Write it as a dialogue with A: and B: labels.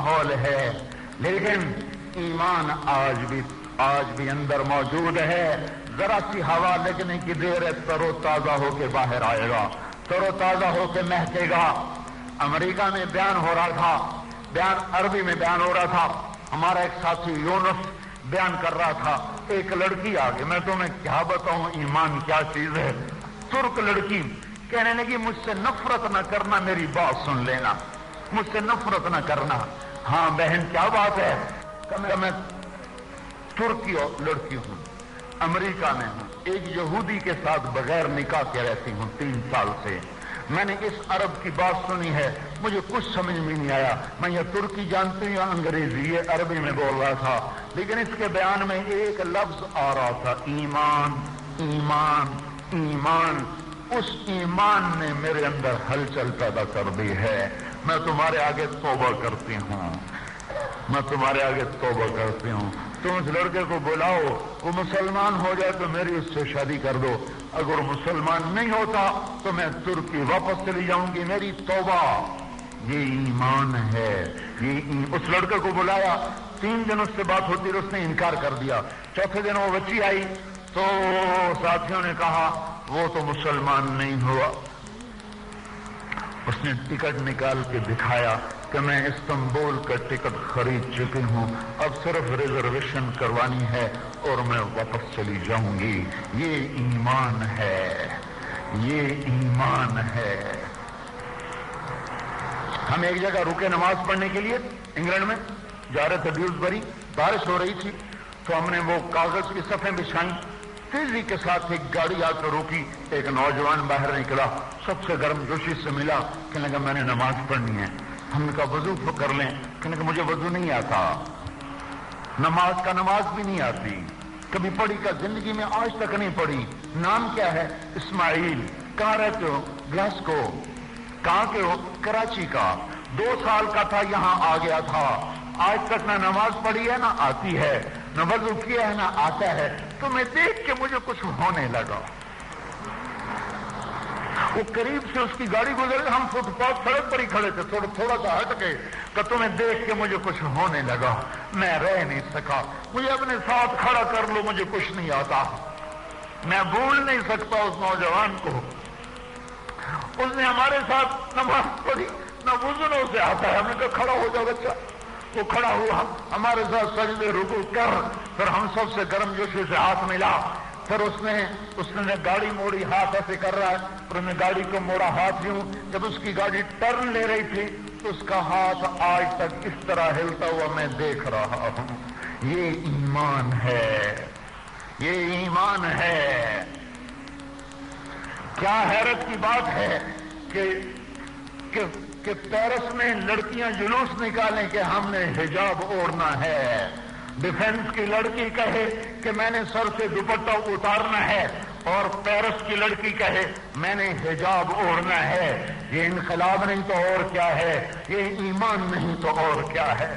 A: ماحول ہے، لیکن ایمان آج بھی اندر موجود ہے۔ ذرا سی ہوا لگنے کی دیر ہے، تر و تازہ ہو کے باہر آئے گا، تر و تازہ ہو کے مہکے گا۔ امریکہ میں بیان ہو رہا تھا، عربی میں بیان ہو رہا تھا، ہمارا ایک ساتھی یونس بیان کر رہا تھا، ایک لڑکی آگے، میں تمہیں کیا بتاؤں ایمان کیا چیز ہے، ترک لڑکی کہنے لگی مجھ سے نفرت نہ کرنا، میری بات سن لینا، مجھ سے نفرت نہ کرنا۔ ہاں بہن کیا بات ہے؟ کہ میں ترکی لڑکی ہوں، امریکہ میں ہوں، ایک یہودی کے ساتھ بغیر نکاح کے رہتی ہوں 3 سال سے۔ میں نے اس عرب کی بات سنی ہے، مجھے کچھ سمجھ میں نہیں آیا، میں یہ ترکی جانتی ہوں یا انگریزی، یہ عربی میں بول رہا تھا، لیکن اس کے بیان میں ایک لفظ آ رہا تھا، ایمان ایمان ایمان۔ اس ایمان نے میرے اندر ہلچل پیدا کر دی ہے۔ میں تمہارے آگے توبہ کرتی ہوں، میں تمہارے آگے توبہ کرتی ہوں، تم اس لڑکے کو بلاؤ، وہ مسلمان ہو جائے تو میری اس سے شادی کر دو، اگر مسلمان نہیں ہوتا تو میں ترکی واپس چلی جاؤں گی، میری توبہ۔ یہ ایمان ہے۔ اس لڑکے کو بلایا، 3 دن اس سے بات ہوتی رہی، اس نے انکار کر دیا۔ چوتھے دن وہ بچی آئی تو ساتھیوں نے کہا وہ تو مسلمان نہیں ہوا۔ اس نے ٹکٹ نکال کے دکھایا کہ میں استنبول کا ٹکٹ خرید چکی ہوں، اب صرف ریزرویشن کروانی ہے اور میں واپس چلی جاؤں گی۔ یہ ایمان ہے، یہ ایمان ہے۔ ہم ایک جگہ رکے نماز پڑھنے کے لیے، انگلینڈ میں جا رہے تھے ڈیوزبری، بارش ہو رہی تھی، تو ہم نے وہ کاغذ کی صفیں بچھائیں، تیزی کے ساتھ ایک گاڑی آ کر روکی، ایک نوجوان باہر نکلا، سب سے گرم جوشی سے ملا، کہنے لگا میں نے نماز پڑھنی ہے۔ ہم نے کہا وضو کر لیں، کہنے لگا مجھے وضو نہیں آتا، نماز بھی نہیں آتی، کبھی پڑھی کا زندگی میں آج تک نہیں پڑھی۔ نام کیا ہے؟ اسماعیل۔ کہاں رہتے ہو؟ گلاسکو۔ کہاں کے ہو؟ کراچی کا۔ 2 سال کا تھا یہاں آ گیا تھا، آج تک نہ نماز پڑھی ہے نہ آتی ہے، نہ وضو کیا ہے نہ آتا ہے۔ تو میں دیکھ کے مجھے کچھ ہونے لگا، وہ قریب سے اس کی گاڑی گزر گئی، ہم فٹ پاتھ سڑک پر ہی کھڑے تھے، تھوڑا سا ہٹ کے، کہ تمہیں دیکھ کے مجھے کچھ ہونے لگا، میں رہ نہیں سکا، مجھے اپنے ساتھ کھڑا کر لو، مجھے کچھ نہیں آتا، میں بھول نہیں سکتا اس نوجوان کو۔ اس نے ہمارے ساتھ نماز پڑھی، نہ وضو اسے آتا ہے، ہم نے کہا کھڑا ہو جاؤ بچہ، وہ کھڑا ہوا، ہمارے ساتھ سجدے رکوع کر، پھر ہم سب سے گرم جوشی سے ہاتھ ملا، پھر اس نے گاڑی موڑی، ہاتھ ایسے کر رہا ہے، پھر اس نے گاڑی کو موڑا، ہاتھ یوں، جب اس کی گاڑی ٹرن لے رہی تھی تو اس کا ہاتھ آج تک اس طرح ہلتا ہوا میں دیکھ رہا ہوں۔ یہ ایمان ہے، یہ ایمان ہے۔ کیا حیرت کی بات ہے کہ پیرس میں لڑکیاں جلوس نکالیں کہ ہم نے حجاب اوڑھنا ہے، ڈیفنس کی لڑکی کہے کہ میں نے سر سے دوپٹہ اتارنا ہے، اور پیرس کی لڑکی کہے میں نے حجاب اوڑھنا ہے۔ یہ انقلاب نہیں تو اور کیا ہے، یہ ایمان نہیں تو اور کیا ہے۔